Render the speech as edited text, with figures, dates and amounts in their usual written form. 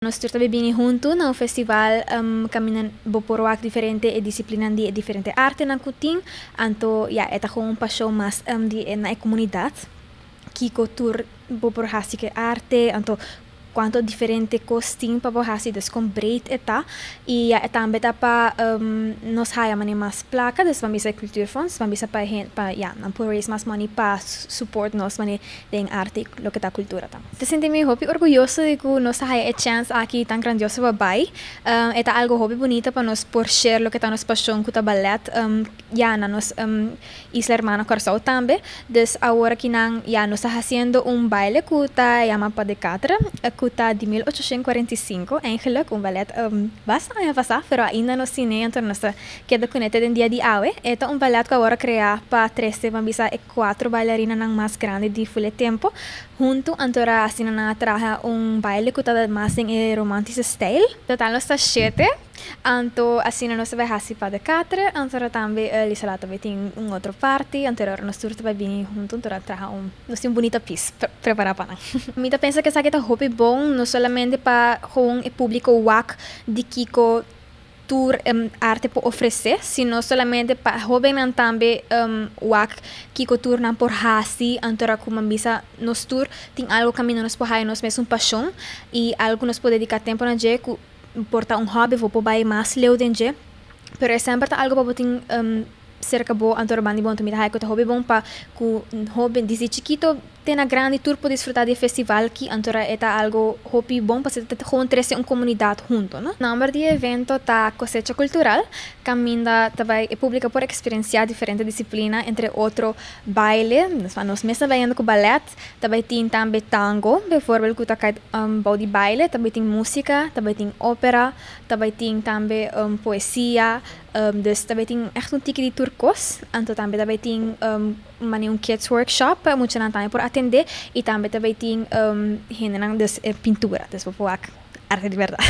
Nós também bem junto no festival caminham boporoak diferente e disciplina de diferente arte na kuting, anto ja eta gewoon paixão mais na comunidade que cultura boporhasi que arte, anto quanto diferente costing pa bohasi dus com breed eta e também tá pa nos haya mani mas placa dus van bisa cultuurfonds van bisa pa ja nan por raise mas money pa support nos mani den arte lo que ta cultura tam. Te senti me hopi orgulhoso de que nos haya a chance aqui tan grandioso babai eta algo hopi bonita pa nos por share lo que ta nos paixão com ta ballet ja na nos Isla Hermana Coração também dus agora que nan ja nos está haciendo baile que ta llama pa de catra kuta de 1845, eigenlijk ballet bastante avançado, pero ainda no cine, então nós queda conectada em dia de hoje. É ballet que agora criar para 13, vamos dizer, 4 bailarinas mais grandes de full tempo, junto, então assim na traja baile que está mais em romantic style. Total nós está 7. Então, assim nós vai fazer para 4, então também eles lá também tem outra parte, então nós todos vai vir junto, então traja nós tem bonita piece preparar para nós. Me pensa que essa aqui tá hobby bom, não somente para o público WAC de Kiko tour arte por oferecer, sino solamente para jovens também WAC Kiko tour não por hasi, então como bisa nos tour tem algo caminho nos por nos mesmo paixão e algo nos pode dedicar tempo na je porta hobby vou pobai mais leu denje pero é sempre algo para botin cerca bo antor bandi bom também hai que hobby bom para ku hobby desde chiquito tem a grande tour para desfrutar de festival que antora é algo hobby bom para se ter uma comunidade junto, não? Número de evento tá cosecha cultural, caminha também é pública por experienciar diferente disciplina entre outro baile, nós mesmo vendo com ballet, também tem também tango, por exemplo, que tá bom de baile, também tem música, também tem ópera, também tem também poesia, dus também tem echt tique de turcos, então também tem kids workshop, muito na time por atender e também tem pintura, dus arte de verdade.